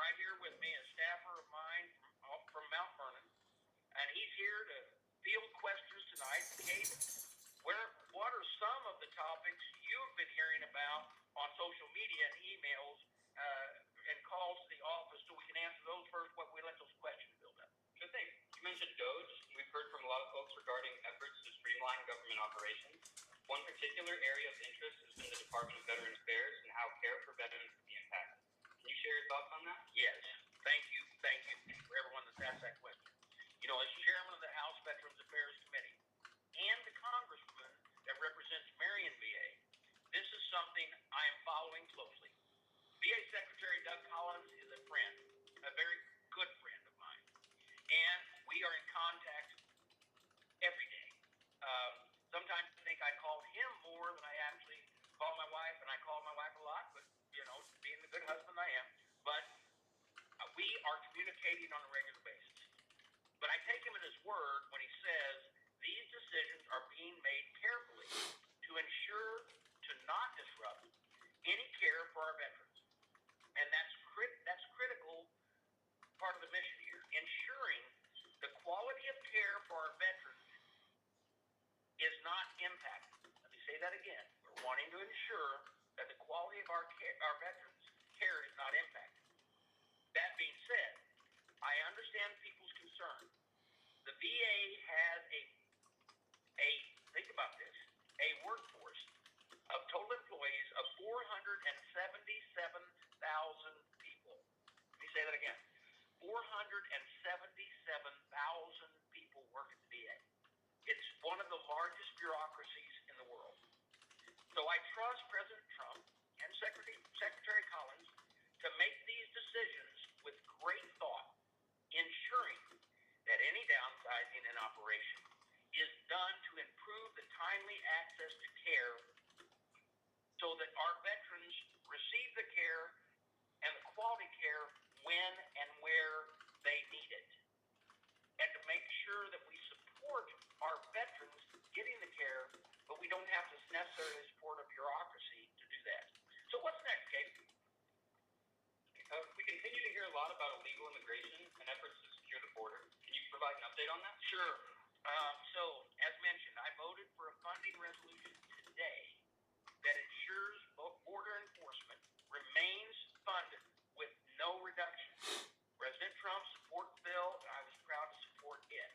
right here with me, a staffer of mine from Mount Vernon, and he's here to field questions tonight. Kate, what are some of the topics you've been hearing about on social media and emails and calls to the office, so we can answer those first while we let those questions build up? Sure thing. You mentioned DOGE. We've heard from a lot of folks regarding efforts to streamline government operations. One particular area of interest has been the Department of Veterans Affairs and how care for veterans can be impacted. Can you share your thoughts on that? Yes. Thank you for everyone that's asked that question. You know, as chairman of the House Veterans Affairs Committee and the congressman that represents Marion, VA, this is something I am following closely. VA Secretary Doug Collins is a friend, a very good friend of mine, and we are in contact every day. Sometimes I think I call him more than I actually call my wife, and I call my wife a lot, but, you know, being the good husband I am, but we are communicating on a regular basis. But I take him at his word when he says these decisions are being made carefully to ensure to not disrupt any care for our veterans. And that's critical part of the mission here, ensuring the quality of care for our veterans is not impacted. Let me say that again. We're wanting to ensure that the quality of our veterans' care is not impacted. That being said, I understand people's concern. The VA has think about this, a workforce of total employees of 477,000 people. Let me say that again. 477,000 people work at the VA. It's one of the largest bureaucracies in the world. So I trust President Trump and Secretary Collins to make these decisions with great thought, ensuring that any downsizing in operation is done to improve the timely access to care so that our veterans receive the care and the quality care when and where they need it. And to make sure that we support our veterans getting the care, but we don't have to necessarily support a bureaucracy to do that. So what's next, Kate? We continue to hear a lot about illegal immigration and efforts to secure the border. Can you provide an update on that? Sure. So, as mentioned, I voted for a funding resolution today that ensures border enforcement remains funded with no reduction. President Trump supported the bill, and I was proud to support it.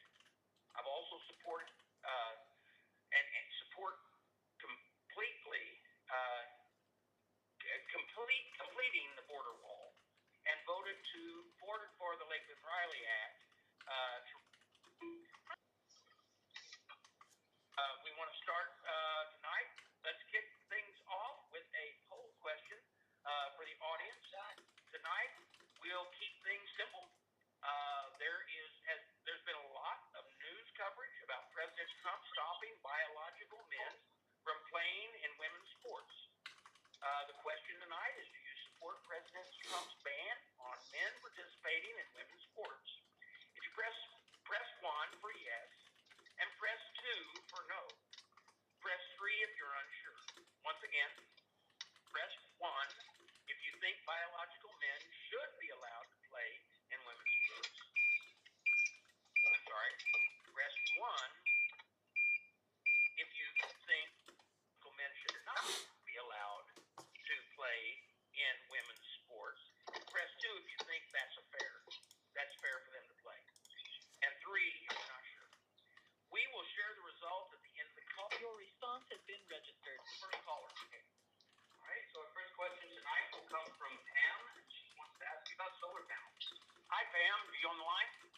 I've also supported and support completely completing the border wall, and voted for the Lakeland-Riley Act. We want to start tonight. Let's kick things off with a poll question for the audience. Tonight, we'll keep things simple. There's been a lot of news coverage about President Trump stopping biological men from playing in women's sports. The question tonight is, do you support President Trump's ban on men participating in women's sports? If you press 1 for yes, and press 2 for no. Press 3 if you're unsure. Once again, press 1 if you think biological men should be allowed to play in women's sports. I'm sorry. Press 1 if you think biological men should not be allowed to play in women's sports. Press 2 if you think that's fair for them to play. And 3 if you're not sure. We will share the results at the end of the call. Your response has been registered. First caller. Okay. All right, so our first question tonight will come from Pam, and she wants to ask you about solar panels. Hi, Pam. Are you on the line?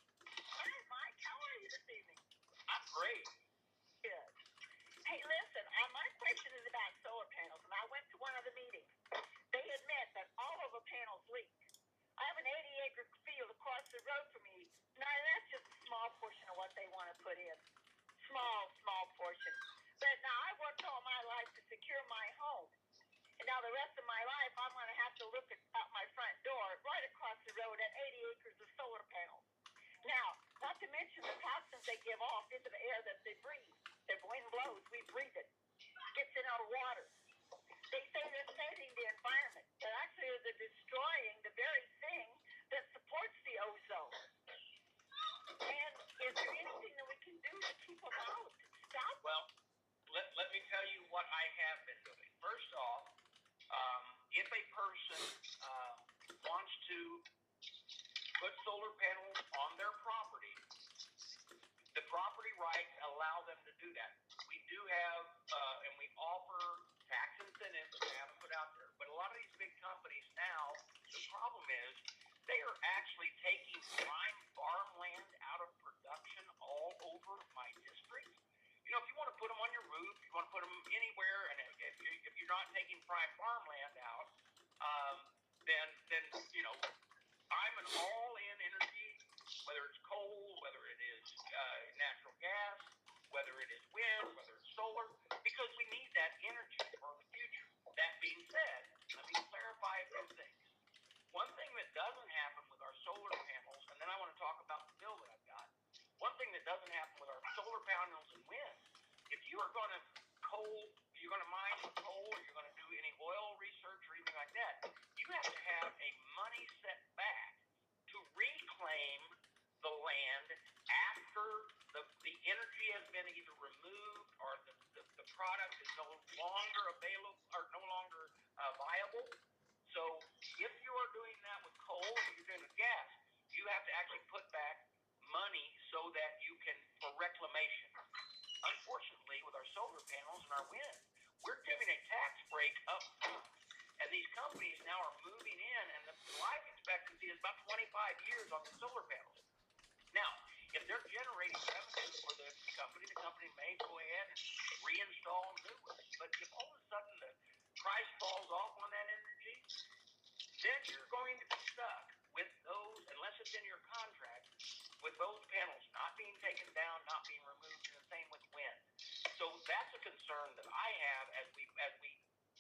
Hi, Mike. How are you this evening? I'm great. Good. Hey, listen, my question is about solar panels, and I went to one of the meetings. They admit that all of the panels leak. I have an 80-acre field across the road from me. Now, that's just a small portion of what they want to put in. Small portion. But now, I worked all my life to secure my home. And now the rest of my life, I'm going to have to look out my front door right across the road at 80 acres of solar panels. Now, not to mention the toxins they give off into the air that they breathe. The wind blows, we breathe it. Gets in our water. They say they're saving the environment, but actually they're destroying the very thing person wants to put solar panels on their property, the property rights allow them to do that. We do have, and we offer tax incentives that we haven't put out there. But a lot of these big companies now, the problem is they are actually taking prime farmland out of production all over my district. You know, if you want to put them on your roof, you want to put them anywhere, and if you're not taking prime farmland out, then you know, I'm an all-in energy, whether it's coal, whether it is natural gas, whether it is wind, whether it's solar, because we need that energy for the future. That being said, let me clarify a few things. One thing that doesn't happen with our solar panels, and then I want to talk about the bill that I've got. One thing that doesn't happen with our solar panels and wind, if you are going to you're going to mine coal, or you're going to do any oil research or anything like that, you have to have a money set back to reclaim the land after the energy has been either removed or the product is no longer available or no longer viable. So if you are doing that with coal and you're doing it with gas, you have to actually put back money so that you can, for reclamation. Unfortunately, with our solar panels and our wind, we're giving a tax break up front. And these companies now are moving in, and the life expectancy is about 25 years on the solar panels. Now, if they're generating revenue for the company may go ahead and reinstall new ones. But if all of a sudden the price falls off on that energy, then you're going to be stuck with those, unless it's in your contract, with those panels not being taken down, not being removed, and the same with wind. So that's a concern that I have as we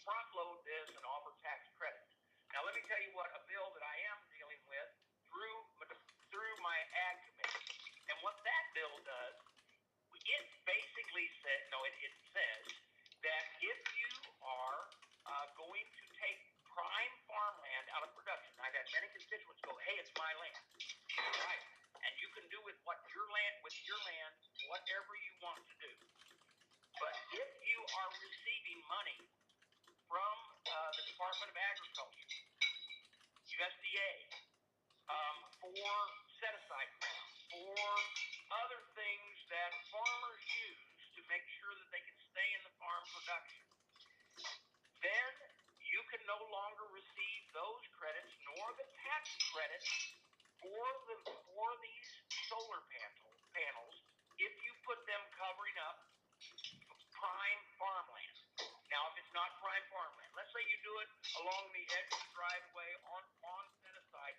front load this and offer tax credits. Now let me tell you what a bill that I am dealing with through my ag committee. And what that bill does, it basically says that if you are going to take prime farmland out of production, I've had many constituents go, "Hey, it's my land." Right. And you can do with your land whatever you want to do. But if you are receiving money from the Department of Agriculture, USDA, for set-aside ground, for other things that farmers use to make sure that they can stay in the farm production, then you can no longer receive those credits nor the tax credits for these solar panels if you put them covering up prime farmland. Now, if it's not prime farmland, let's say you do it along the edge of the driveway on set-aside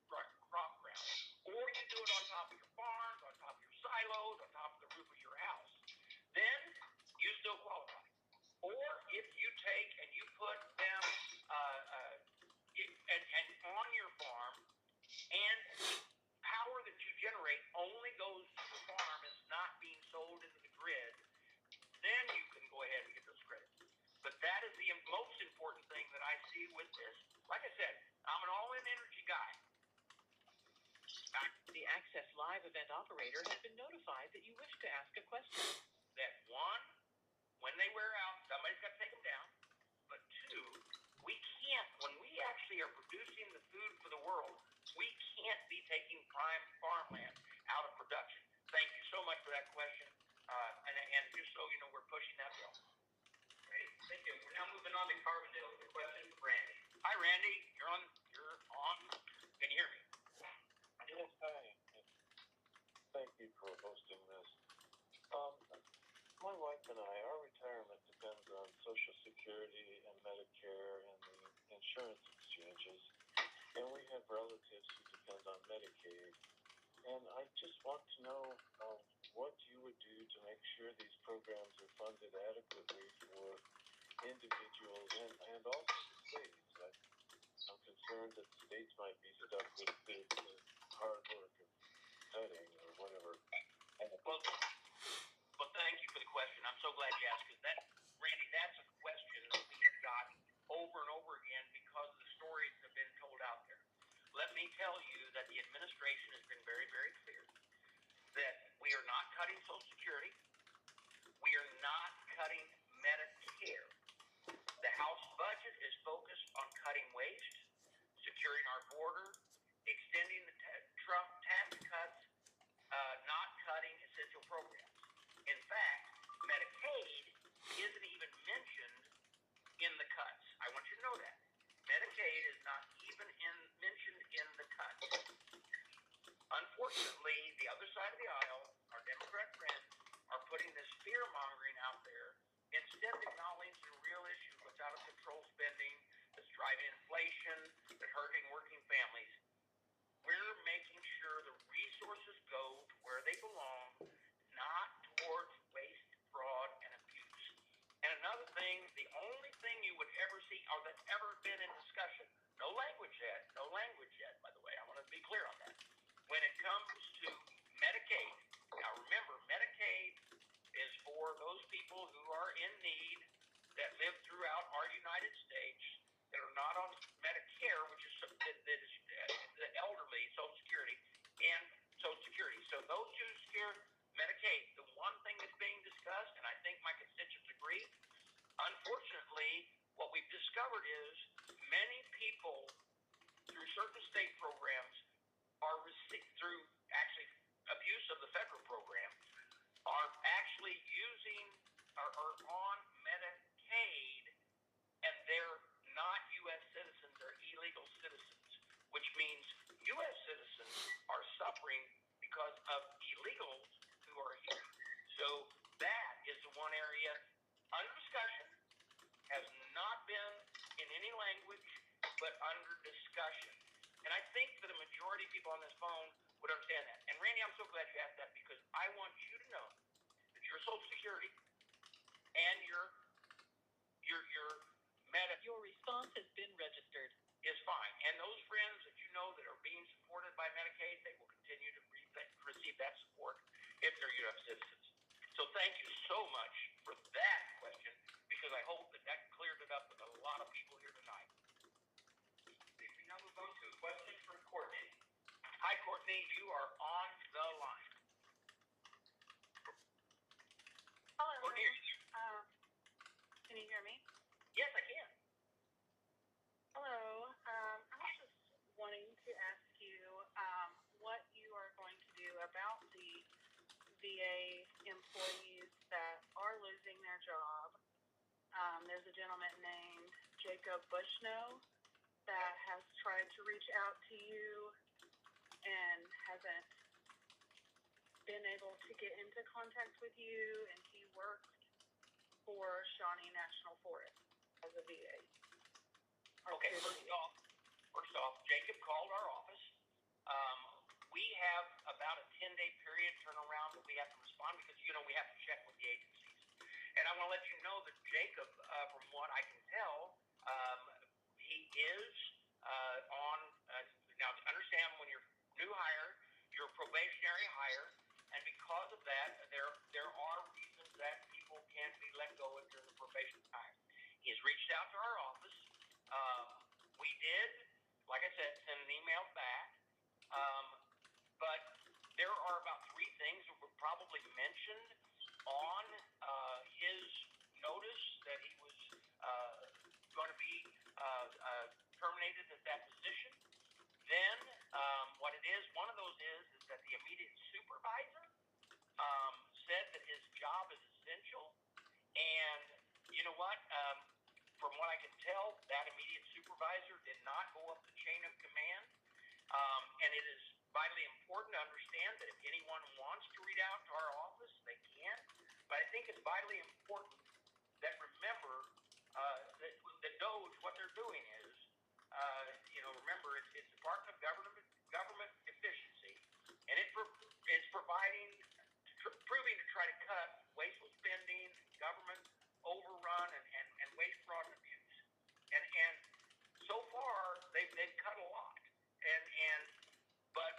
crop ground, or you do it on top of your barns, on top of your silos, on top of the roof of your house, then you still qualify. Or if you take and you put them and on your farm, and power that you generate only goes to the farm, is not being sold into the grid, then you can go ahead and get those credits. But that is the most important thing that I see with this. Like I said, I'm an all-in energy guy. The Access Live event operator has been notified that you wish to ask a question. That one, when they wear out, somebody's got to take them down. But two, we can't, when we actually are producing the food for the world, we can't be taking prime farmland out of production. Thank you so much for that question. And just so you know, we're pushing that bill. Great, thank you. We're now moving on to Carbondale with a question for Randy. Hi, Randy. You're on. Can you hear me? Yes, hi. Thank you for hosting this. My wife and I, our retirement depends on Social Security and Medicare and the insurance exchanges, and we have relatives who depend on Medicaid. And I just want to know what you would do to make sure these programs are funded adequately for individuals and also the states. I'm concerned that the states might be stuck with the hard work of cutting or whatever. Well, thank you for the question. I'm so glad you asked, because Randy, that's a question that we have got over and over again because of the stories that have been told out there. Let me tell you that the administration has been very, very clear that we are not cutting Social Security. We are not cutting Medicare. The House budget is focused on cutting wage extending the Trump tax cuts, not cutting essential programs. In fact, Medicaid isn't even mentioned in the cuts. I want you to know that. Medicaid is not even mentioned in the cuts. Unfortunately, the other side of the aisle, our Democrat friends, are putting this fear-mongering out there instead of acknowledging the real issue with out-of-control spending that's driving inflation, that's hurting working families. We're making sure the resources go to where they belong, not towards waste, fraud, and abuse. And another thing, the only thing you would ever see, or that's ever been in discussion, no language yet, by the way, I want to be clear on that. When it comes to Medicaid, now remember, Medicaid is for those people who are in need that live throughout our United States that are not on Medicare, which is the elderly, Social Security, and Social Security. So those two secure Medicaid, the one thing that's being discussed, and I think my constituents agree, unfortunately, what we've discovered is many people through certain state programs are through actually abuse of the federal program are actually using or are on Medicaid, and they're not U.S. citizens, they're illegal citizens, which means U.S. citizens are suffering because of illegals who are here. So that is the one area under discussion, has not been in any language, but under discussion. And I think that a majority of people on this phone would understand that. And Randy, I'm so glad you asked that, because I want you to know that your Social Security and your Your response has been registered. is fine. And those friends that you know that are being supported by Medicaid, they will continue to receive that support if they're U.S. citizens. So thank you so much for that question, because I hope that cleared it up with a lot of people here tonight. We now move on to a question from Courtney. Hi, Courtney. You are on the line. Hello. Courtney, are you there? Can you hear me? Yes, I can. Hello. I was just wanting to ask you what you are going to do about the VA employees that are losing their job. There's a gentleman named Jacob Bushno that has tried to reach out to you and hasn't been able to get into contact with you, and he works for Shawnee National Forest as a VA. Okay, first off, Jacob called our office. We have about a 10-day period turnaround that we have to respond, because, we have to check with the agencies. And I want to let you know that Jacob, from what I can tell, he is on, now understand, when you're new hire, you're a probationary hire, and because of that, there are reasons that people can be let go if during the probation time. He's reached out to our office. We did, like I said, send an email back, but there are about 3 things that were probably mentioned on his notice that he was going to be terminated at that position. Then what it is, one of those is that the immediate supervisor said that his job is essential, and you know what? From what I can tell, that immediate supervisor did not go up the chain of command, and it is vitally important to understand that if anyone wants to reach out to our office, they can. But I think it's vitally important that remember that the DOGE, what they're doing is, remember it's Department of Government Efficiency, and it's providing, proving to try to cut wasteful spending, government overrun, and waste, fraud, and abuse. And so far they've cut a lot. But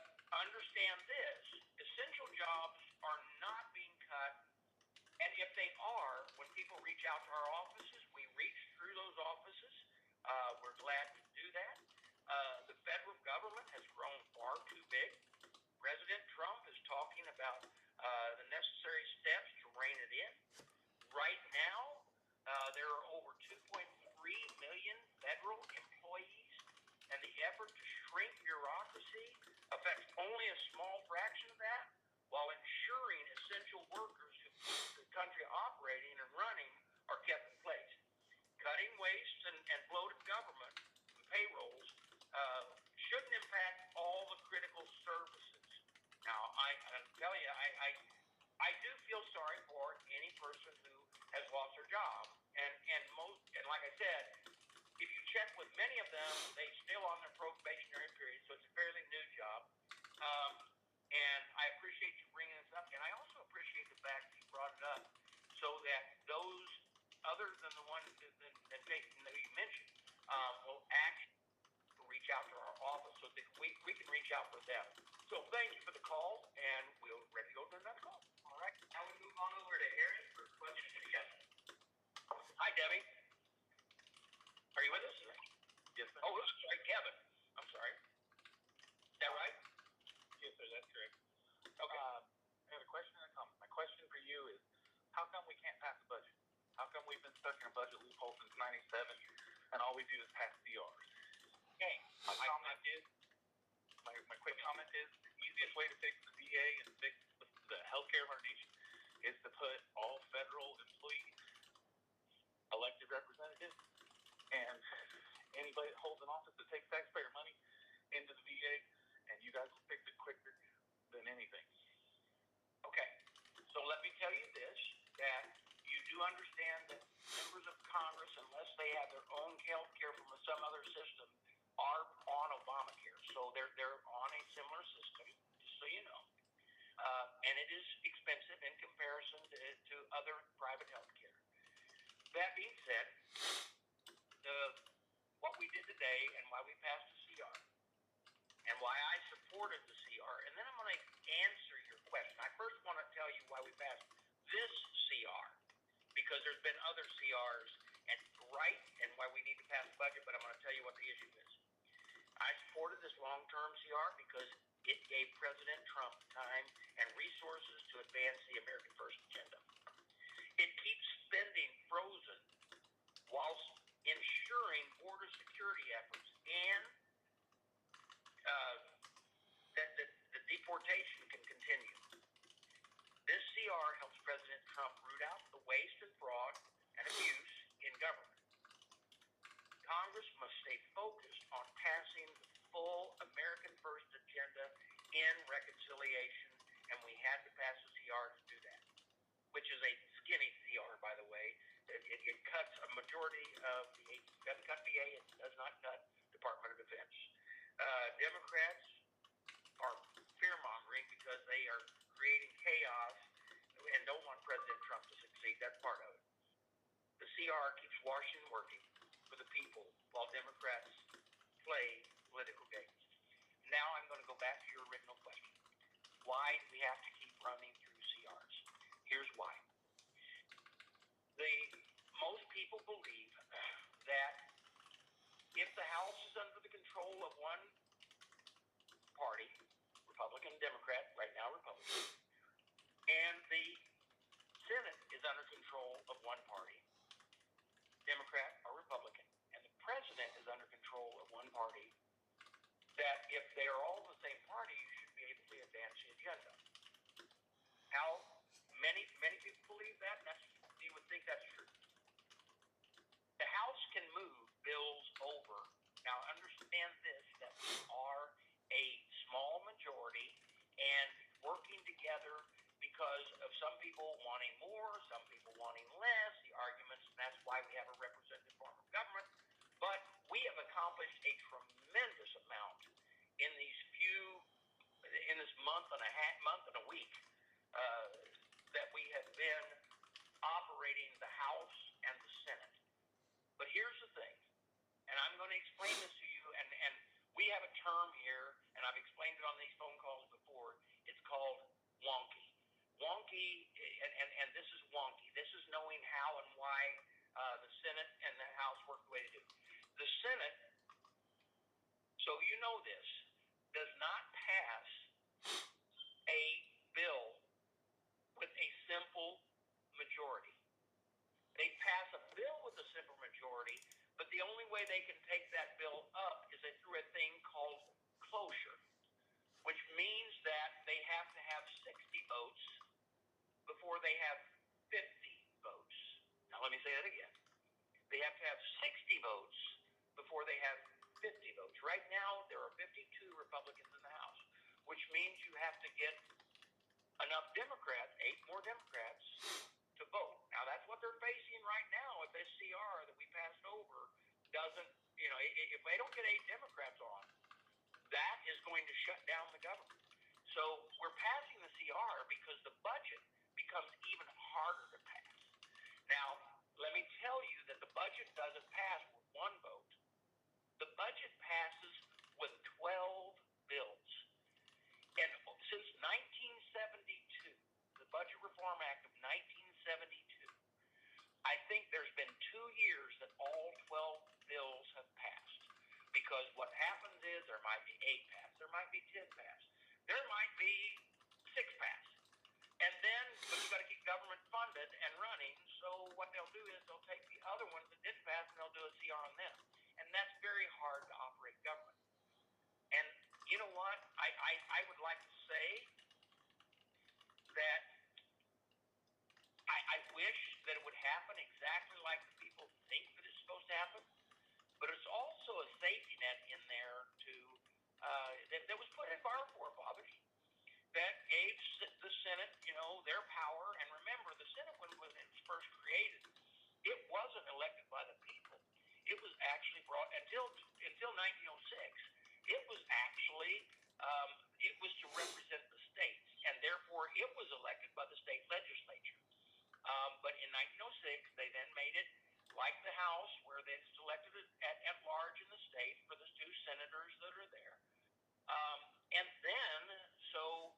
understand this: essential jobs are not being cut, and if they are, when people reach out to our offices, we reach through those offices. We're glad to do that. The federal government has grown far too big. President Trump is talking about the necessary steps to rein it in. Right now, there are over 2.3 million federal employees, and the effort to shrink bureaucracy we can reach out for them. So thank you for the call, and we're ready to go to another call. All right, now we move on over to Aaron for questions for Kevin. Hi, Debbie. Are you with us? Yes, sir. Oh, I'm sorry, Kevin. I'm sorry. Is that right? Yes, sir, that's correct. Okay. I have a question and a comment. My question for you is, how come we can't pass a budget? How come we've been stuck in a budget loophole since '97, and all we do is pass CRs? Okay. My comment is, my quick comment is, the easiest way to fix the VA and fix the healthcare of our nation is to put all federal employees, elected representatives, and anybody that holds an office that takes taxpayer money into the VA, and you guys will fix it quicker than anything. Okay. So let me tell you this, that you do understand that members of Congress, unless they have their own health care from some other system, are on Obamacare. So they're on a similar system, just so you know. And it is expensive in comparison to other private health care. That being said, what we did today and why we passed the CR and why I supported the CR, and then I'm going to answer your question. I first want to tell you why we passed this CR, because there's been other CRs and why we need to pass the budget, but I'm going to tell you what the issue is. I supported this long-term CR because it gave President Trump time and resources to advance the American First agenda. It keeps spending frozen whilst ensuring border security efforts and that the deportation can continue. This CR helps President Trump root out the waste and fraud and abuse in government. Congress must stay focused on passing the full American First agenda in reconciliation, and we had to pass a CR to do that, which is a skinny CR, by the way. It cuts a majority of the agency. It doesn't cut VA, it does not cut Department of Defense. Democrats are fear-mongering because they are creating chaos and don't want President Trump to succeed. That's part of it. The CR keeps Washington working for the people while Democrats play political games. Now I'm going to go back to your original question. Why do we have to keep running through CRs? Here's why. Most people believe that if the House is under the control of one party, Republican, Democrat, right now Republican, and the Senate is under control of one party, Democrat or Republican, and the president is under control of one party, that if they are all the same party, you should be able to advance the agenda. How many people believe that? You would think that's true. The House can move bills over. Now understand this, that we are a small majority and working together because of some people wanting more, some people wanting less, the arguments, and that's why we have a representative form of government. But we have accomplished a tremendous amount in this month and a week that we have been operating the House and the Senate. But here's the thing, and I'm going to explain this to you, and we have a term here, and I've explained it on these phone calls before. It's called wonky. Wonky, and this is wonky. This is knowing how and why the Senate and the House work the way they do. The Senate, so you know this, does not pass a bill with a simple majority. They pass a bill with a simple majority, but the only way they can take that bill up is through a thing called cloture, which means that they have to have 60 votes before they have 50 votes. Now let me say that again. They have to have 60 votes before they have 50 votes. Right now, there are 52 Republicans in the House, which means you have to get enough Democrats, 8 more Democrats, to vote. Now, that's what they're facing right now if this CR that we passed over doesn't, if they don't get 8 Democrats on, that is going to shut down the government. So we're passing the CR because the budget becomes even harder to pass. Now, let me tell you that the budget doesn't pass with one vote. The budget passes with 12 happens is there might be 8 pass, there might be 10 pass, there might be 6 pass. And then, but you've got to keep government funded and running, so what they'll do is they'll take the other ones that didn't pass and they'll do a CR on them. And that's very hard to operate government. And you know what? I would like to say that I wish that it would happen exactly like the people think that it's supposed to happen, but it's also a safety net in there that was put in by our forefathers that gave the Senate, their power. And remember, the Senate, when it was first created, it wasn't elected by the people. It was actually brought until 1906. It was actually it was to represent the states, and therefore it was elected by the state legislature. But in 1906, they then made it like the House, where they selected it at large in the state for the 2 senators that are there. And then, so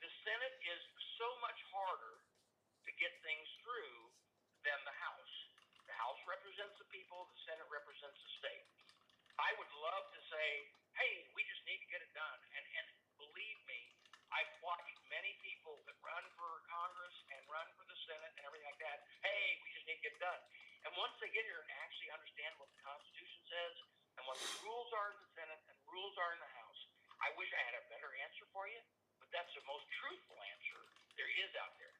the Senate is so much harder to get things through than the House. The House represents the people, the Senate represents the state. I would love to say, hey, we just need to get it done. And believe me, I've watched many people that run for Congress and run for the Senate and everything like that. Hey, we just need to get it done. And once they get here and actually understand what the Constitution says and what the rules are in the Senate and the rules are in the House, I wish I had a better answer for you, but that's the most truthful answer there is out there.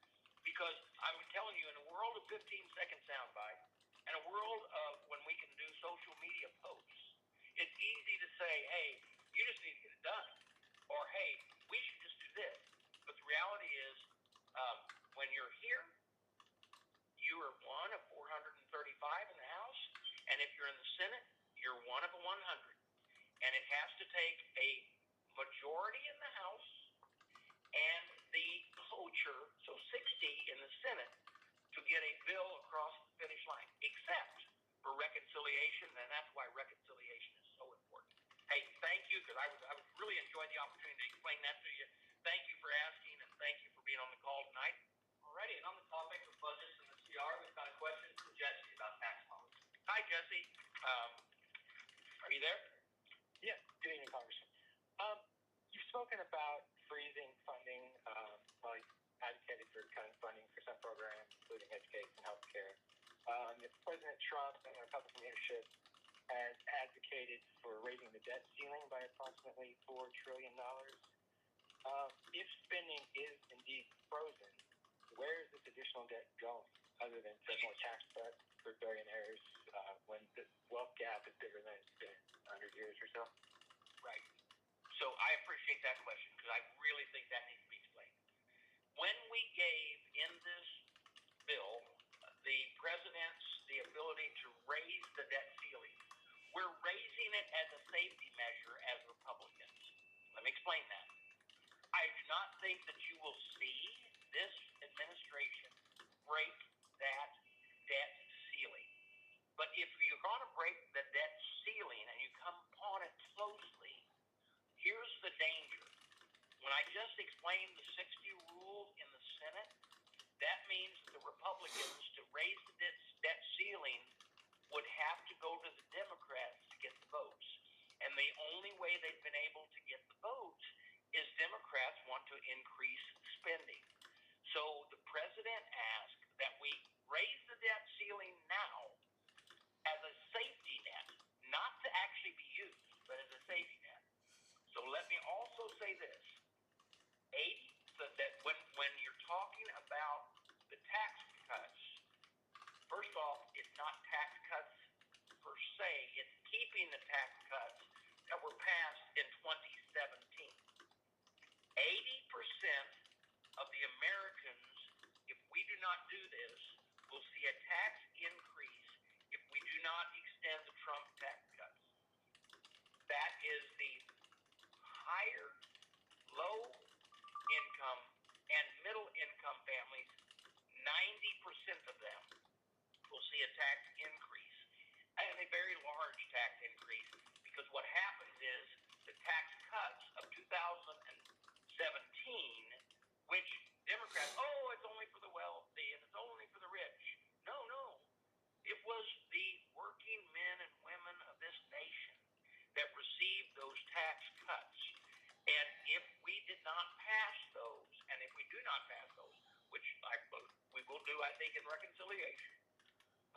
Because I'm telling you, in a world of 15-second soundbite, and a world of when we can do social media posts, it's easy to say, hey, you just need to get it done. Or, hey, we should just do this. But the reality is, when you're here, you are one of 435 in the House, and if you're in the Senate, you're one of 100. And it has to take a majority in the House and the cloture, so 60 in the Senate, to get a bill across the finish line, except for reconciliation, and that's why reconciliation is so important. Hey, thank you, because I was really enjoying the opportunity to explain that to you. Thank you for asking, and thank you for being on the call tonight. Alrighty, and on the topic of budgets and the CR, we've got a question from Jesse about tax policy. Hi, Jesse. Are you there? Yeah, good evening, Congressman. You've spoken about freezing funding, well, you advocated for cutting funding for some programs, including education and healthcare. President Trump and our Republican leadership has advocated for raising the debt ceiling by approximately $4 trillion. If spending is indeed frozen, where is this additional debt going, other than to more tax cuts for billionaires when the wealth gap is bigger than it's been in 100 years or so? Right. So I appreciate that question, because I really think that needs to be explained. When we gave in this bill the president's the ability to raise the debt ceiling, we're raising it as a safety measure as Republicans. Let me explain that. I do not think that you will see this administration break that debt ceiling. But if you're going to break the debt ceiling and you come upon it closely, here's the danger. When I just explained the 60 rule in the Senate, that means that the Republicans, to raise the debt ceiling, would have to go to the Democrats to get the votes. And the only way they've been able to get the votes is Democrats want to increase spending. So the president asked that we raise the debt ceiling now as a safety net, not to actually be used, but as a safety net. So let me also say this. That when you're talking about the tax cuts, first off, it's not tax cuts per se, it's keeping the tax cuts that were passed in 2017. 80% of the Americans, if we do not do this, will see a tax increase if we do not extend the Trump tax cuts. That is the higher, low income and middle income families, 90% of them will see a tax increase, and a very large tax increase, because what happens is the tax cuts of 2017, which Democrats, it's only for the wealthy and it's only for the rich. No. It was the working men and women of this nation that seeking reconciliation.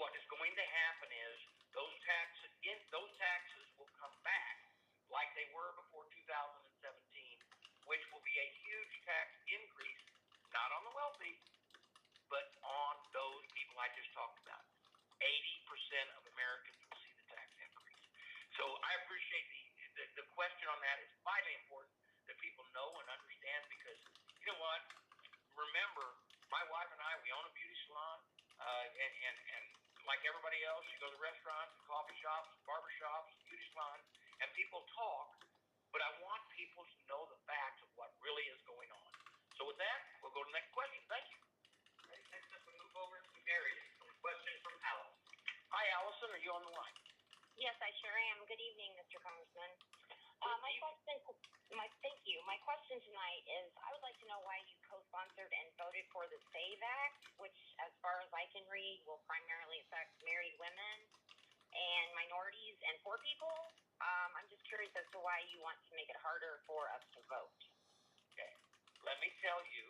What is going to happen is those taxes will come back like they were before 2017, which will be a huge tax increase, not on the wealthy, but on those people I just talked about. 80% of Americans will see the tax increase. So I appreciate the question on that. It's vitally important that people know and understand, because you know what? Remember, my wife and I, we own a beauty salon, and like everybody else, you go to restaurants, coffee shops, barber shops, beauty salons, and people talk, but I want people to know the facts of what really is going on. So with that, we'll go to the next question. Thank you. Right, next up, we move over to Mary. A question from Alice. Hi, Allison. Are you on the line? Yes, I sure am. Good evening, Mr. Congressman. Thank you. My question tonight is, I would like to know why you co-sponsored and voted for the SAVE Act, which, as far as I can read, will primarily affect married women and minorities and poor people. I'm just curious as to why you want to make it harder for us to vote. Okay. Let me tell you,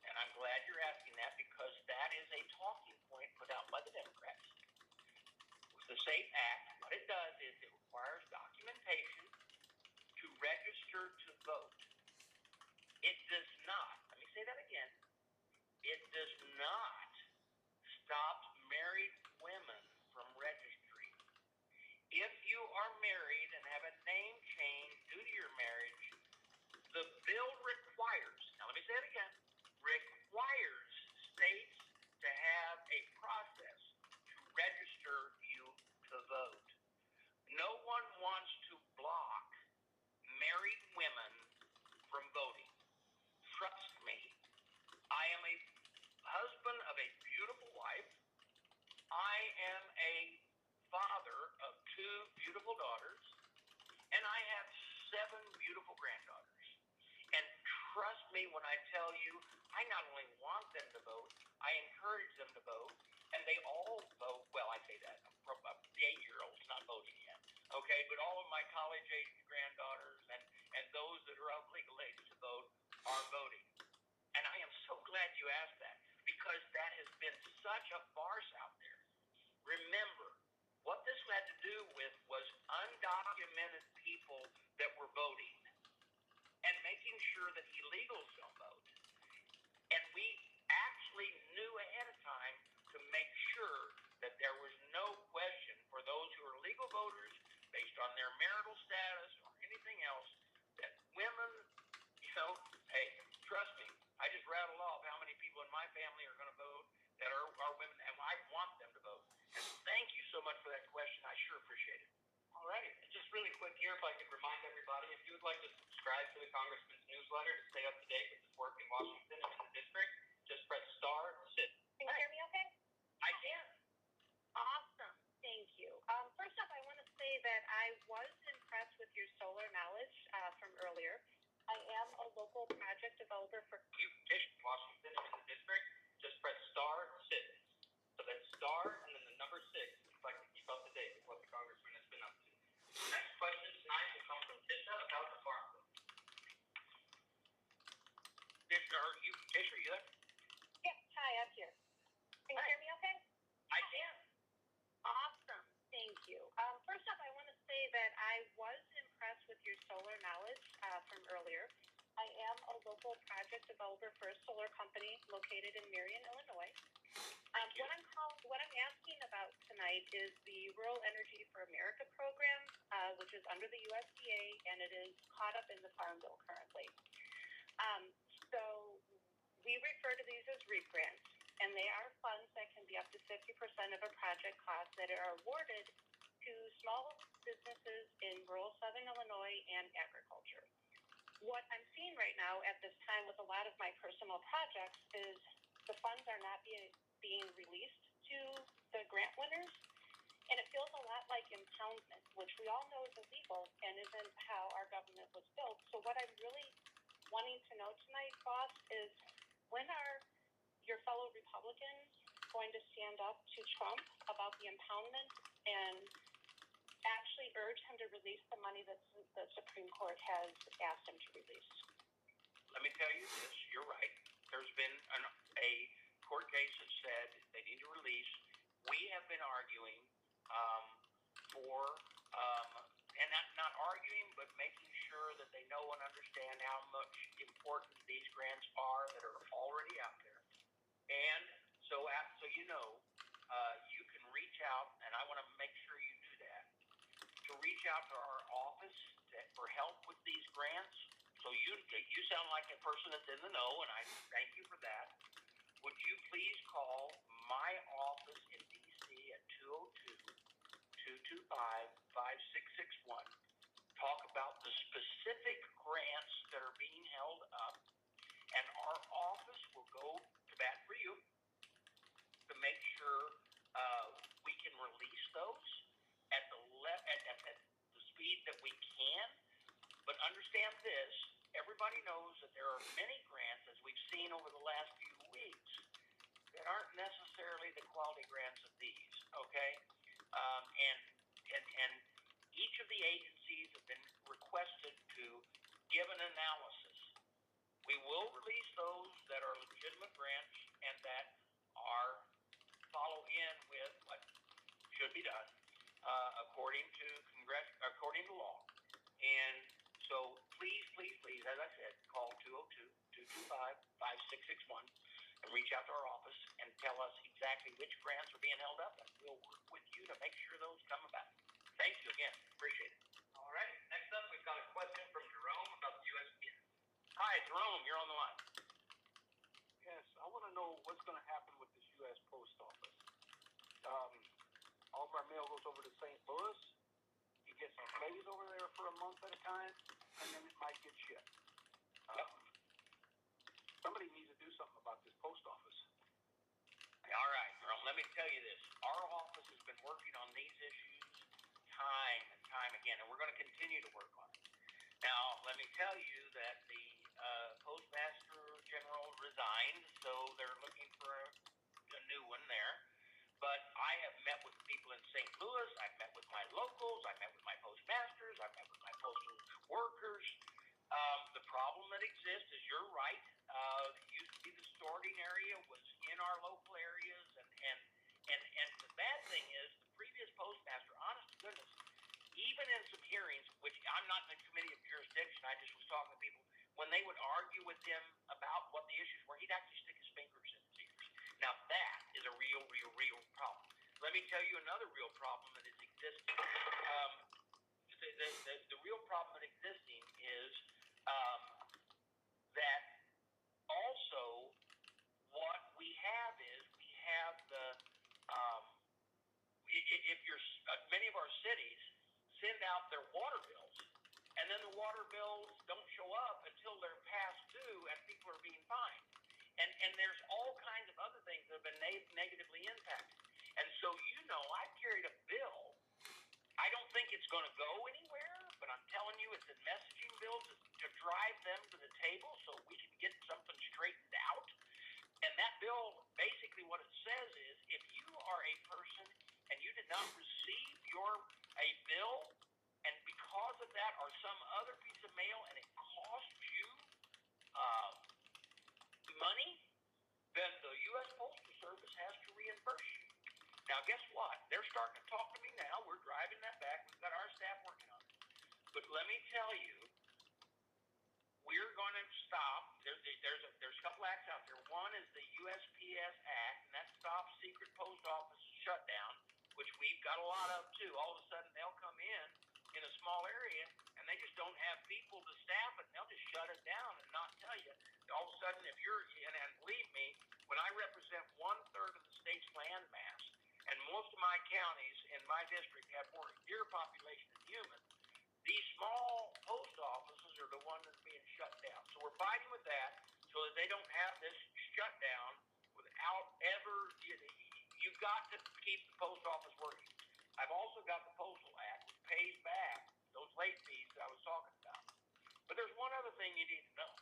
and I'm glad you're asking that, because that is a talking point put out by the Democrats. The SAFE Act, what it does is it requires documentation to register to vote. It does not, let me say that again, it does not stop married women from registering. If you are married and have a name change due to your marriage, the bill requires, now let me say it again, requires states to have a process to register you to vote. No one wants to block married women from voting. Trust me, I am a husband of a beautiful wife. I am a father of 2 beautiful daughters, and I have 7 beautiful granddaughters. And trust me when I tell you, I not only want them to vote, I encourage them to vote, and they all vote. Well, I say that. The 8-year-old's not voting yet, okay? But all of my college-age granddaughters and those that are of legal age to vote are voting. And I am so glad you asked that, because that has been such a farce out there. Remember, what this had to do with was undocumented people that were voting and making sure that illegals don't vote. And we actually knew ahead of time to make sure that there was no question for those who are legal voters based on their marital status or anything else, that women, hey, trust me, I just rattled off how many people in my family are going to vote that are women, and I want them to vote. And thank you so much for that question. I sure appreciate it. All right, just really quick here, if I could remind everybody, if you would like to subscribe to the Congressman's newsletter to stay up to date with his work in Washington and in the district, just press *6. Can you hear me okay? I can. Awesome. Thank you. First off, I want to say that I was impressed with your solar knowledge from earlier. I am a local project developer for You petition Washington and in the district, just press *6. So that's * and then the number 6 if you'd like to keep up to date with what the Congressman has been up to. The next question tonight will come from Tisha about the farm bill. Tisha, are you there? Yes, hi, I'm here. Can you hear me okay? I can. Awesome. Thank you. First off, I want to say that I was impressed with your solar knowledge from earlier. I am a local project developer for a solar company located in Marion, Illinois. What I'm asking about tonight is the Rural Energy for America program, which is under the USDA, and it is caught up in the Farm Bill currently. So we refer to these as REAP grants, and they are funds that can be up to 50% of a project cost that are awarded to small businesses in rural Southern Illinois and agriculture. What I'm seeing right now at this time with a lot of my personal projects is the funds are not being released to the grant winners, and it feels a lot like impoundment, which we all know is illegal and isn't how our government was built. So what I'm really wanting to know tonight, Boss, is when are your fellow Republicans going to stand up to Trump about the impoundment and actually urge him to release the money that the Supreme Court has asked him to release? Let me tell you this, you're right. There's been a court case has said they need to release. We have been arguing for, and not arguing, but making sure that they know and understand how much important these grants are that are already out there. And so you know, you can reach out, and I want to make sure you do that, to reach out to our office for help with these grants. So you sound like a person that's in the know, and I thank you for that. Would you please call my office in D.C. at 202-225-5661. Talk about the specific grants that are being held up, and our office will go to bat for you to make sure we can release those at the speed that we can. But understand this, everybody knows that there are many grants, as we've seen over the last few weeks, that aren't necessarily the quality grants of these, okay? And each of the agencies have been requested to give an analysis. We will release those that are legitimate grants and that follow in with what should be done according to law. And so please, as I said, call 202-225-5661 and reach out to our office and tell us exactly which grants are being held up, and we'll work with you to make sure those come about. Thank you again. Appreciate it. All right. Next up, we've got a question from Jerome about the USPS. Hi, Jerome. You're on the line. Yes, I want to know what's going to happen with this U.S. Post Office. All of our mail goes over to St. Louis. It gets plays over there for a month at a time, and then it might get shipped. Somebody needs to do something about this post office. All right, Jerome. Let me tell you this. Our office has been working on these issues time and time again, and we're going to continue to work on it. Now, let me tell you that the Postmaster General resigned, so they're looking for a new one there. But I have met with people in St. Louis. I've met with my locals. I've met with my postmasters. I've met with my postal workers. The problem that exists is, you're right, it used to be the sorting area was in our local areas, and the bad thing is the previous postmaster, honest to goodness, even in some hearings, which I'm not in the committee of jurisdiction, I just was talking to people, when they would argue with him about what the issues were, he'd actually stick his fingers in his ears. Now that is a real problem. Let me tell you another real problem that is existing. The real problem that existing is that also what we have is many of our cities send out their water bills, and then the water bills don't show up until they're past due and people are being fined. And there's all kinds of other things that have been negatively impacted. And so, I've carried a bill. I don't think it's going to go anywhere, but I'm telling you, it's a messaging bill to drive them to the table so we can get something straightened out. And that bill, basically what it says is, if you are a person and you did not receive a bill, and because of that or some other piece of mail, and it costs you money, then the U.S. Postal Service has to reimburse you. Now, guess what? They're starting to talk to me now. We're driving that back. We've got our staff working on it. But let me tell you, we're going to stop. There's a couple acts out there. One is the USPS Act, and that stops secret post office shutdown, which we've got a lot of too. All of a sudden, they'll come in a small area, and they just don't have people to staff it, and they'll just shut it down and not tell you. All of a sudden, if you're, and believe me, when I represent 1/3 of the state's land mass, and most of my counties in my district have more deer population than human, these small post offices are the ones that are being shut down. So we're fighting with that so that they don't have this shutdown without ever, you've got to keep the post office working. I've also got the Postal Act, which pays back those late fees that I was talking about. But there's one other thing you need to know.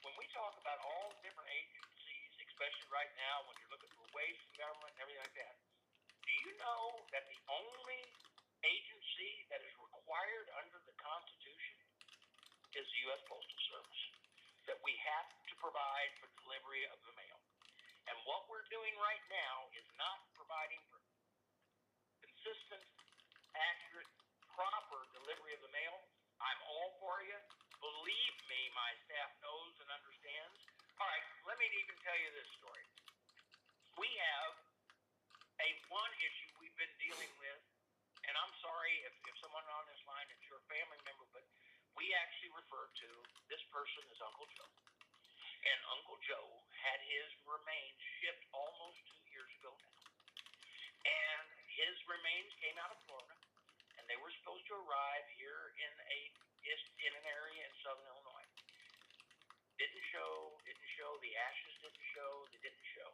When we talk about all the different agencies, especially right now when you're looking for waste in government and everything like that, do you know that the only agency that is required under the Constitution is the U.S. Postal Service, that we have to provide for delivery of the mail? And what we're doing right now is not providing consistent, accurate, proper delivery of the mail. I'm all for you. Believe me, my staff knows and understands. All right, let me even tell you this story. We have one issue we've been dealing with, and I'm sorry if someone on this line is your family member, but we actually refer to this person as Uncle Joe. And Uncle Joe had his remains shipped almost 2 years ago now. And his remains came out of Florida, and they were supposed to arrive here in an area in southern Illinois. Didn't show, the ashes didn't show, they didn't show.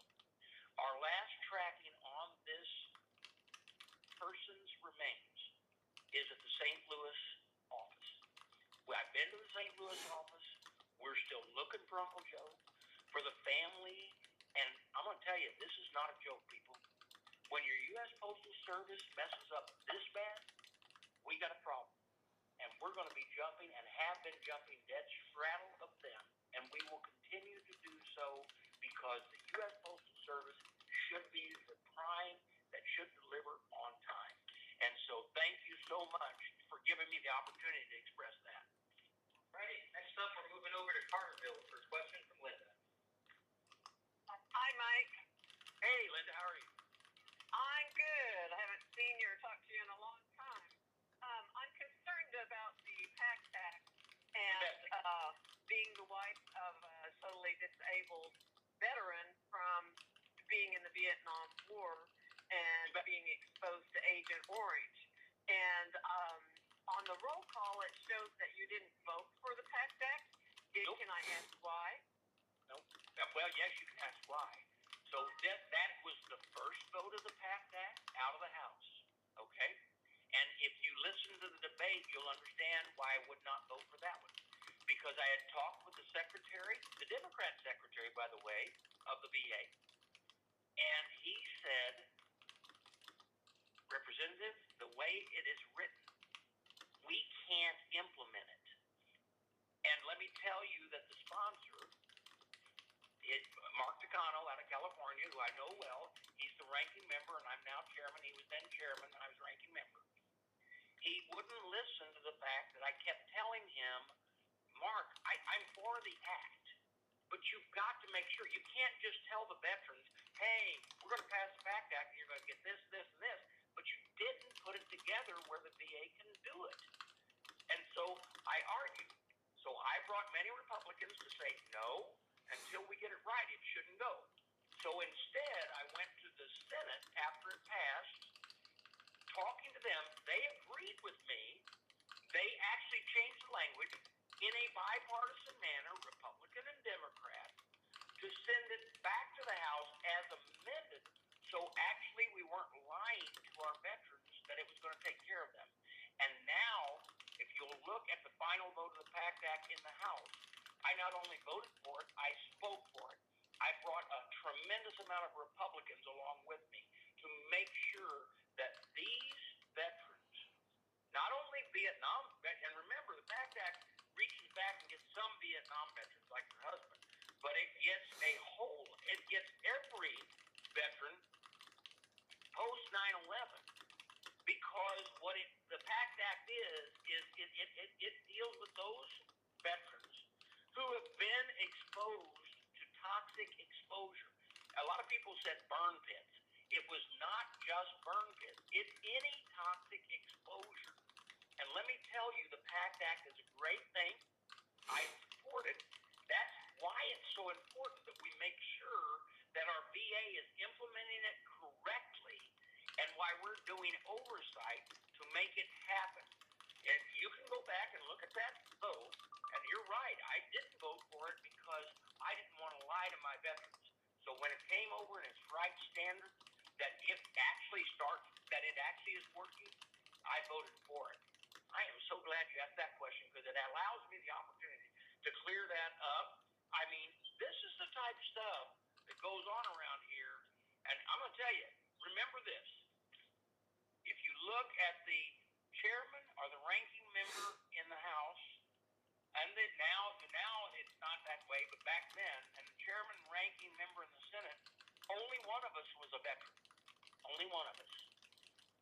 Our last tracking on this person's remains is at the St. Louis office. I've been to the St. Louis office. We're still looking for Uncle Joe, for the family, and I'm going to tell you, this is not a joke, people. When your U.S. Postal Service messes up this bad, we got a problem. And we're going to be jumping and have been jumping dead straddle of them, and we will continue to do so because the U.S. Postal Service should be the prime that should deliver on time. And so thank you so much for giving me the opportunity to express that. Right. Next up, we're moving over to Carterville for a question from Linda. Hi, Mike. Hey, Linda, how are you? I'm good. I haven't seen you or talked to you in a long time. I'm concerned about the PAC tax and being the wife of a totally disabled veteran from being in the Vietnam War and being exposed to Agent Orange. And on the roll call, it shows that you didn't vote for the PAC tax. Nope. Can I ask why? Nope. Well, yes, you can ask why. So that was the first vote of the PAC Act out of the House, okay? And if you listen to the debate, you'll understand why I would not vote for that one. Because I had talked with the secretary, the Democrat secretary, by the way, of the VA, and he said, Representative, the way it is written, we can't implement it. And let me tell you that the sponsor, Mark Takano out of California, who I know well, he's the ranking member, and I'm now chairman. He was then chairman, and I was ranking member. He wouldn't listen to the fact that I kept telling him, Mark, I'm for the act, but you've got to make sure. You can't just tell the veterans, hey, we're going to pass the PAC Act, and you're going to get this, this, and this, but you didn't put it together where the VA can do it. And so I argued. So I brought many Republicans to say, no, until we get it right, it shouldn't go. So instead, I went to the Senate after it passed, talking to them. They agreed with me. They actually changed the language in a bipartisan manner, Republican and Democrat, to send it back to the House as amended. So actually, we weren't lying to our veterans that it was going to take care of them. And now, if you'll look at the final vote of the PAC Act in the House, I not only voted for it, I spoke for it. I brought a tremendous amount of Republicans along with me to make sure that these veterans, not only Vietnam, and remember, the PAC Act reaches back and gets some Vietnam veterans, like your husband, but it gets it gets every veteran post 9/11, because what the PAC Act is it deals with those veterans who have been exposed to toxic exposure. A lot of people said burn pits. It was not just burn pits. It's any toxic exposure. And let me tell you, the PAC Act is a great thing. I support it. That's why it's so important that we make sure that our VA is implementing it correctly, and why we're doing oversight to make it happen. And you can go back and look at that vote, and you're right, I didn't vote for it because I didn't want to lie to my veterans. So when it came over in its right standard, that it actually is working, I voted for it. I am so glad you asked that question, because it allows me the opportunity to clear that up. I mean, this is the type of stuff that goes on around here, and I'm going to tell you, remember this. If you look at the chairman or the ranking member in the House, and then now it's not that way, but back then, and the chairman and ranking member in the Senate, us was a veteran. Only one of us.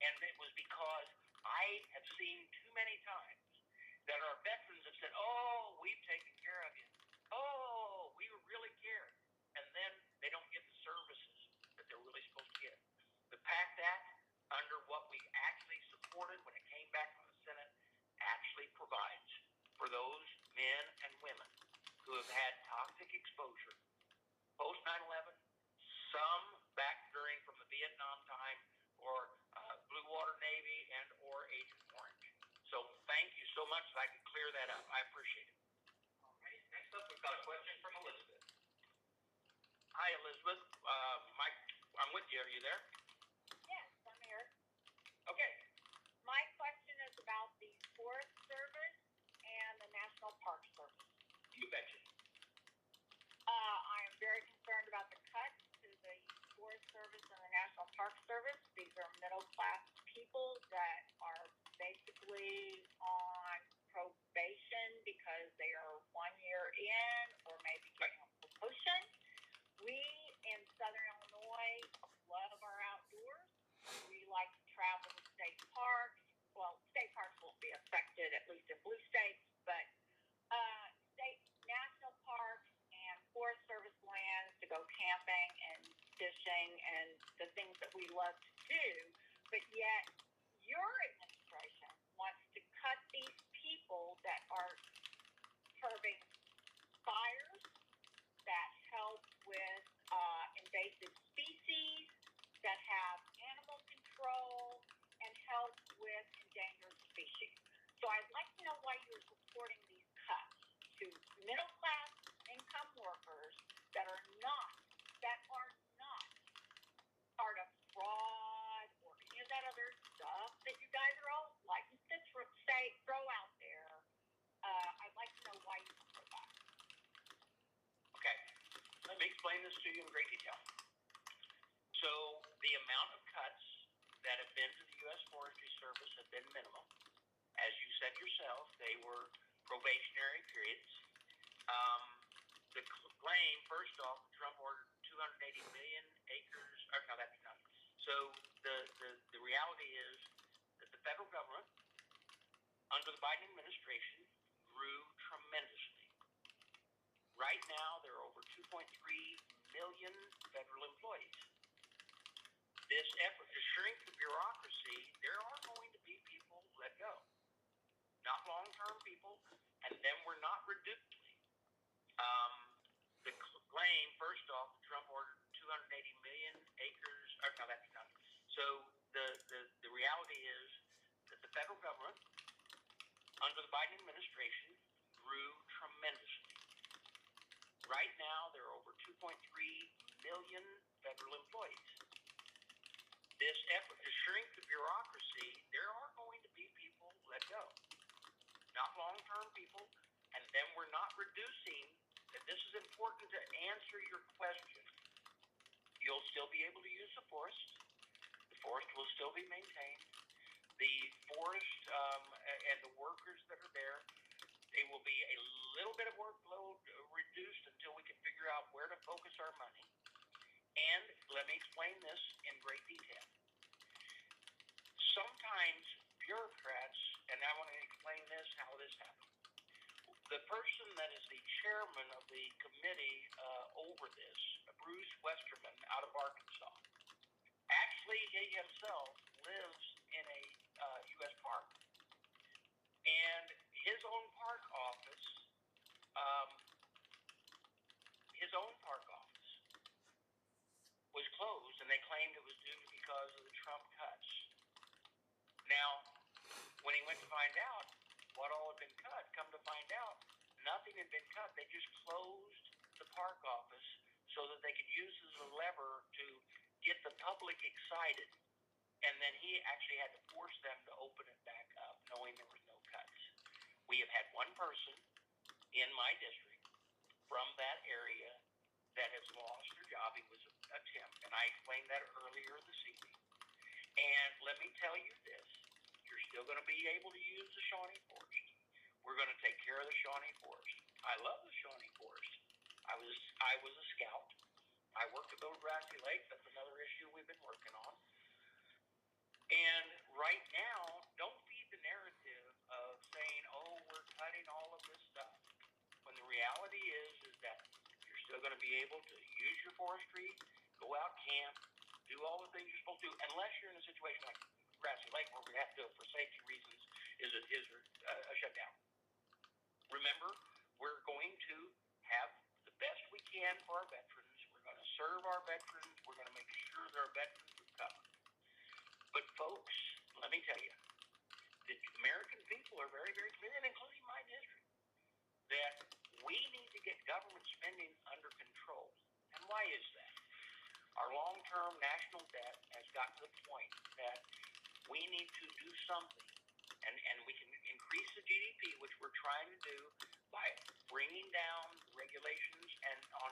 And it was because I have seen too many times that our veterans have said, oh, we've taken care of you. Oh, we really care. And then they don't get the services that they're really supposed to get. The PACT Act, under what we actually supported when it came back from the Senate, actually provides for those men and women who have had toxic exposure post 9/11, some back during from the Vietnam time, or Blue Water Navy and or Agent Orange. So thank you so much that I could clear that up. I appreciate it. All right. Next up, we've got a question from Elizabeth. Hi, Elizabeth. Mike, I'm with you. Are you there? Yes, I'm here. Okay. My question is about the Forest Service and the National Park Service. You betcha. I am very concerned about the cuts to the Forest Service and the National Park Service. These are middle-class people that are basically on probation because they are 1 year in or maybe getting a promotion. We in Southern Illinois love our outdoors. We like to travel to state parks. Well, state parks won't be affected, at least in blue states, but state national parks and Forest Service lands to go camping and fishing and the things that we love to do. But yet, your administration wants to cut these people that are curbing fires, that help with invasive species, that have animal control, and help with endangered species. So I'd like to know why you're supporting these cuts to middle-class income workers that are not part of fraud or any of that other stuff that you guys are all licensed to throw out there. I'd like to know why you support that. Okay. Let me explain this to you in great detail. So the amount of cuts that have been to the U.S. Forestry Service have been minimal. As you said yourself, they were probationary periods. The claim, first off, Trump ordered 280 million acres. No, that's not. So the reality is that the federal government, under the Biden administration, grew tremendously. Right now, there are over 2.3 million federal employees. This effort to shrink the bureaucracy, there are going to be people let go. Not long-term people, and then we're not reducing. The claim, first off, Trump ordered 280 million acres. No, that's not. So the reality is that the federal government, under the Biden administration, grew tremendously. Right now, there are over 2.3 million federal employees. This effort to shrink the bureaucracy, there are going to be people let go. Not long-term people, and then we're not reducing. This is important to answer your question. You'll still be able to use the forest. The forest will still be maintained. The forest and the workers that are there, they will be a little bit of workload reduced until we can figure out where to focus our money. And let me explain this in great detail. Sometimes bureaucrats, and I want to explain this, how this happened. The person that is the chairman of the committee over this, Bruce Westerman, out of Arkansas, actually he himself lives in a U.S. park. And his own park office was closed, and they claimed it was due because of the Trump cuts. Now, when he went to find out what all had been cut, come to find out, nothing had been cut. They just closed the park office so that they could use it as a lever to get the public excited. And then he actually had to force them to open it back up, knowing there was no cuts. We have had one person in my district from that area that has lost their job. He was a temp, and I explained that earlier this evening. And let me tell you this. You're still going to be able to use the Shawnee Forest. We're going to take care of the Shawnee Forest. I love the Shawnee Forest. I was a scout. I worked at Little Grassy Lake. That's another issue right now, don't feed the narrative of saying, oh, we're cutting all of this stuff. When the reality is that you're still going to be able to use your forestry, go out camp, do all the things you're supposed to do, unless you're in a situation like Grassy Lake where we have to, for safety reasons, is a shutdown. Remember, we're going to have the best we can for our veterans. We're going to serve our veterans. We're going to make sure that our veterans are covered. But folks, let me tell you, the American people are very, very clear, and including my district, that we need to get government spending under control. And why is that? Our long-term national debt has got to the point that we need to do something, and we can increase the GDP, which we're trying to do by bringing down regulations and on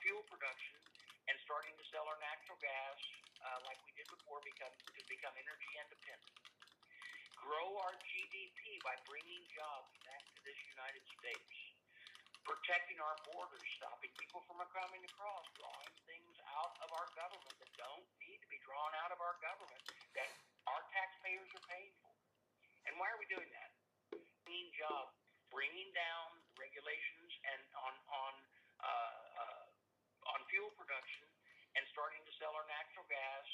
fuel production and starting to sell our natural gas like we did before, to become energy independent. Grow our GDP by bringing jobs back to this United States. Protecting our borders, stopping people from coming across, drawing things out of our government that don't need to be drawn out of our government, that our taxpayers are paying for. And why are we doing that? Bringing jobs, bringing down regulations and on fuel production, and starting to sell our natural gas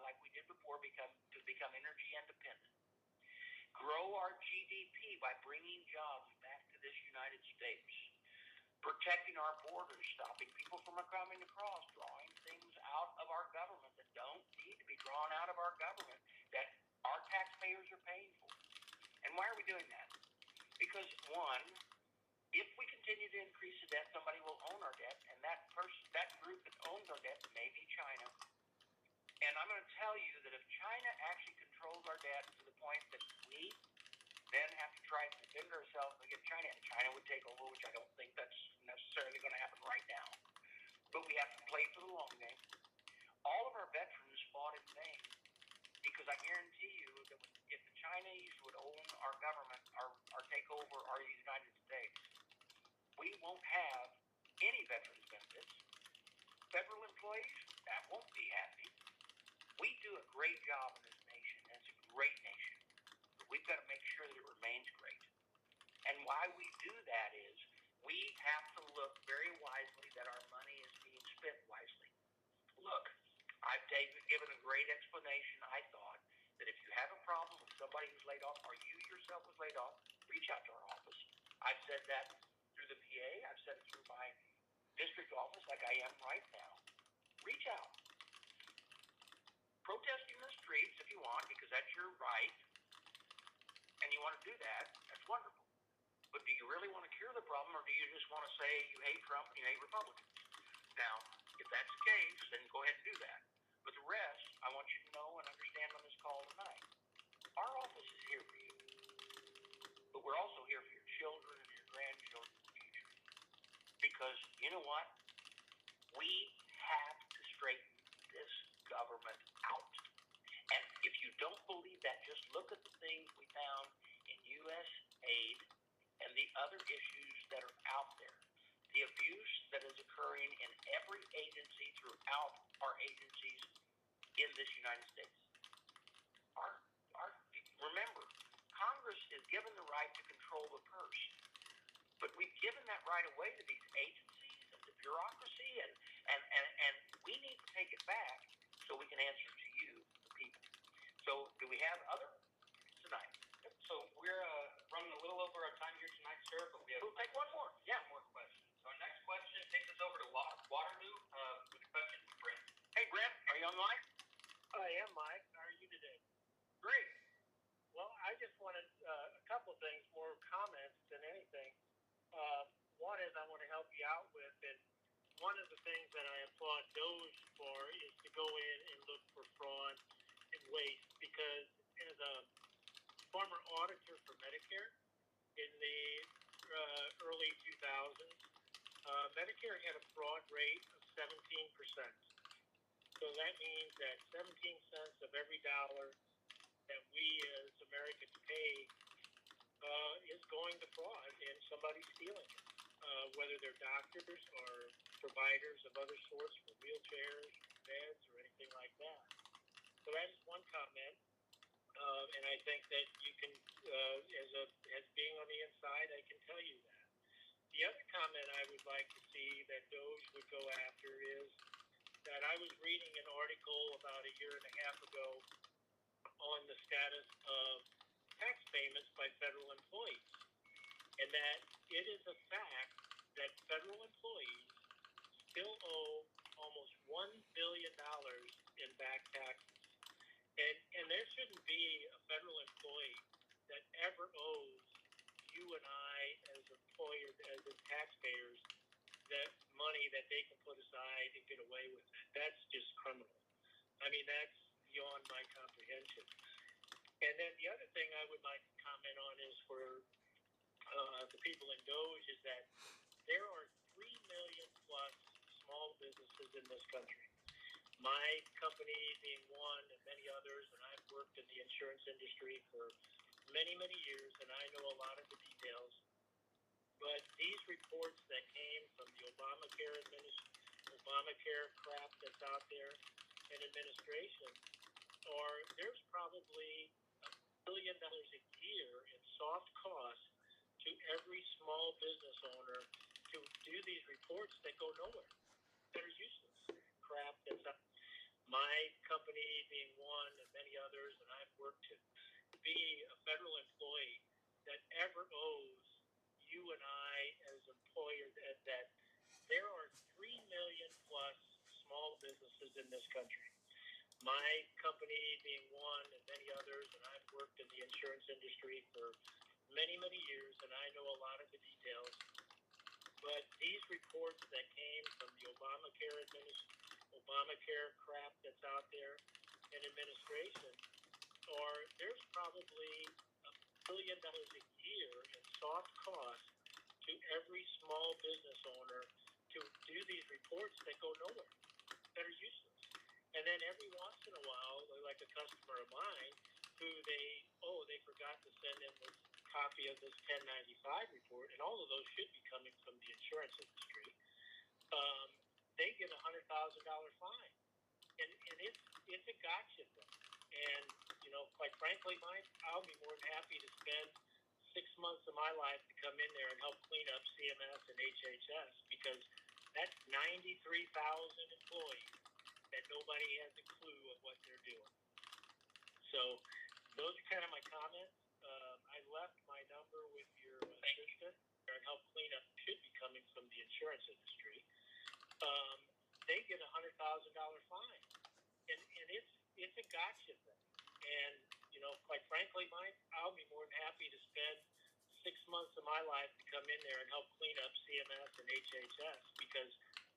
like we did before, to become energy independent. Grow our GDP by bringing jobs back to this United States. Protecting our borders, stopping people from coming across, drawing things out of our government that don't need to be drawn out of our government, that our taxpayers are paying for. And why are we doing that? Because, one, if we continue to increase the debt, somebody will own our debt, and that group that owns our debt may be China. And I'm going to tell you that if China actually controls our debt to the point that we then have to try to defend ourselves against China, and China would take over, which I don't think that's necessarily going to happen right now. But we have to play for the long game. All of our veterans fought in vain, because I guarantee you that if the Chinese would own our government, or take over our United States, we won't have any veterans benefits. Federal employees, that won't be happening. We do a great job in this nation. It's a great nation. We've got to make sure that it remains great. And why we do that is we have to look very wisely that our money is being spent wisely. Look, I've given a great explanation. I thought that if you have a problem with somebody who's laid off, or you yourself was laid off, reach out to our office. I've said that through the PA. I've said it through my district office like I am right now. Reach out. Protest in the streets if you want, because that's your right. And you want to do that, that's wonderful. But do you really want to cure the problem, or do you just want to say you hate Trump and you hate Republicans? Now, if that's the case, then go ahead and do that. But the rest, I want you to know and understand on this call tonight. Our office is here for you. But we're also here for your children and your grandchildren's future. Because, you know what? We have to straighten this government out. And if you don't believe that, just look at the things we found in U.S. aid and the other issues that are out there. The abuse that is occurring in every agency throughout our agencies in this United States. Remember, Congress is given the right to control the purse. But we've given that right away to these agencies and the bureaucracy, and we need to take it back so we can answer to you, the people. So, do we have other tonight? So we're running a little over our time here tonight, sir, but we have... We'll take one more. Yeah. One more question. So our next question takes us over to Waterloo with a question from Brent. Hey, Brent, are you on the line? I am, Mike. How are you today? Great. Well, I just wanted a couple of things, more comments than anything. One is I want to help you out with, and one of the things that I applaud DOGE for is to go in and look for fraud and waste, because as a former auditor for Medicare in the early 2000s, Medicare had a fraud rate of 17%. So that means that 17 cents of every dollar that we as Americans pay is going to fraud, and somebody's stealing it, whether they're doctors or providers of other sorts for wheelchairs, beds, or anything like that. So that is one comment. And I think that you can, as being on the inside, I can tell you that. The other comment I would like to see that DOGE would go after is that I was reading an article about a year and a half ago on the status of tax payments by federal employees, and that it is a fact that federal employees still owe almost $1 billion in back taxes. And there shouldn't be a federal employee that ever owes you and I as employers, as the taxpayers, that money that they can put aside and get away with it. That's just criminal. I mean, that's beyond my comprehension. And then the other thing I would like to comment on is for the people in DOGE is that there are 3 million plus small businesses in this country. My company being one and many others, and I've worked in the insurance industry for many, many years, and I know a lot of the details. But these reports that came from the Obamacare crap that's out there and administration there's probably $1 billion a year in soft costs to every small business owner to do these reports that go nowhere, that are useless. Crap that's up. My company being one and many others, and I've worked to be a federal employee that ever owes you and I as employers that there are 3 million plus small businesses in this country. My company being one and many others, and I've worked in the insurance industry for many, many years, and I know a lot of the details. But these reports that came from the Obamacare crap that's out there and administration there's probably $1 billion a year in soft costs to every small business owner to do these reports that go nowhere, that are useless. And then every once in a while, like a customer of mine who they forgot to send in this copy of this 1095 report, and all of those should be coming from the insurance industry, they get a $100,000 fine. And it's a gotcha thing. And, quite frankly, Mike, I'll be more than happy to spend 6 months of my life to come in there and help clean up CMS and HHS, because that's 93,000 employees that nobody has a clue of what they're doing. So those are kind of my comments. I left my number with your assistant and help clean up should be coming from the insurance industry. They get a $100,000 fine, and it's a gotcha thing. And quite frankly, Mike, I'll be more than happy to spend 6 months of my life to come in there and help clean up CMS and HHS, because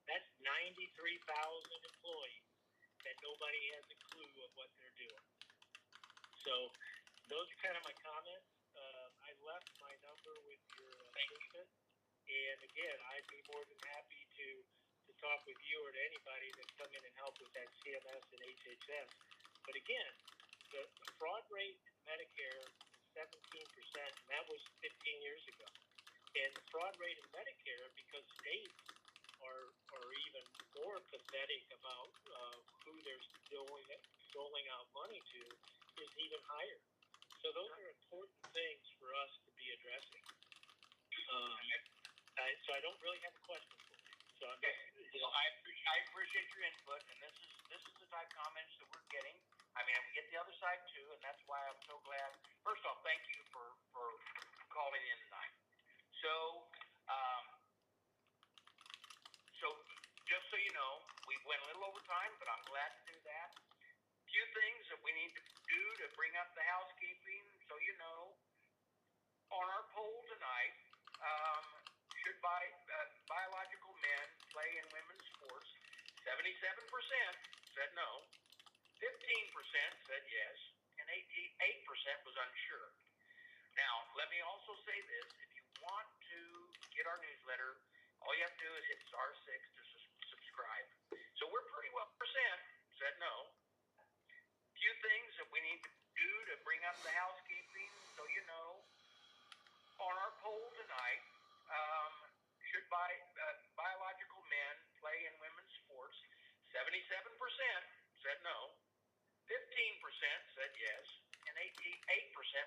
that's 93,000 employees that nobody has a clue of what they're doing. So those are kind of my comments. I left my number with your assistant, and again, I'd be more than happy to talk with you or to anybody that come in and help with that CMS and HHS. But again, the fraud rate in Medicare is 17%, and that was 15 years ago. And the fraud rate in Medicare, because states are even more pathetic about who they're doling out money to, is even higher. So those are important things for us to be addressing. So I don't really have a question for you. So I'm just, I appreciate your input, and this is the type of comments that we're getting. I mean, we get the other side too, and that's why I'm so glad. First off, thank you for calling in tonight. So just so you know, we went a little over time, but I'm glad to do that. Few things that we need to do to bring up the housekeeping, so you know. On our poll tonight, should biological men play in women's sports? 77% said no, 15% said yes, and 8% was unsure. Now, let me also say this. If you want to get our newsletter, all you have to do is hit star 6 to subscribe. So we're pretty well percent said no. Few things that we need to do to bring up the housekeeping, so you know. On our poll tonight, should biological men play in women's sports? 77% said no, 15%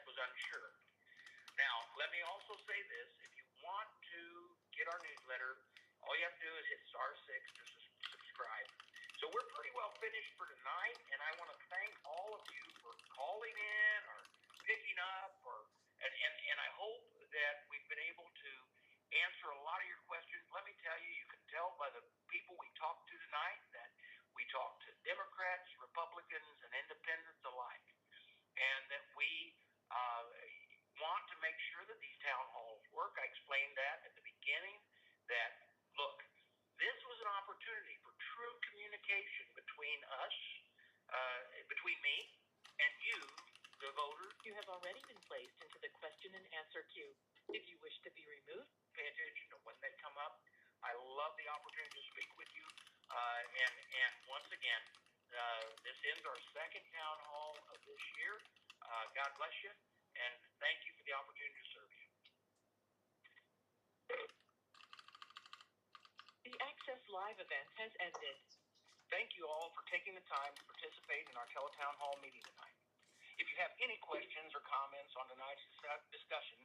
was unsure. Now, let me also say this. If you want to get our newsletter, all you have to do is hit star 6 to subscribe. So we're pretty well finished for tonight, and I want to thank all of you for calling in or picking up, and I hope that we've been able to answer a lot of your questions. Let me tell you, you can tell by the people we talked to tonight that we talked to Democrats, Republicans, and independents alike, and that we want to make sure that these town halls work. I explained that at the beginning, that, look, this was an opportunity for true communication between us, between me and you, the voters. You have already been placed into the question and answer queue. If you wish to be removed, Pay attention to when they come up. I love the opportunity to speak with you. And once again, this ends our second town hall of this year. God bless you, and thank you for the opportunity to serve you. the Access Live event has ended. Thank you all for taking the time to participate in our Teletown Hall meeting tonight. If you have any questions or comments on tonight's discussion,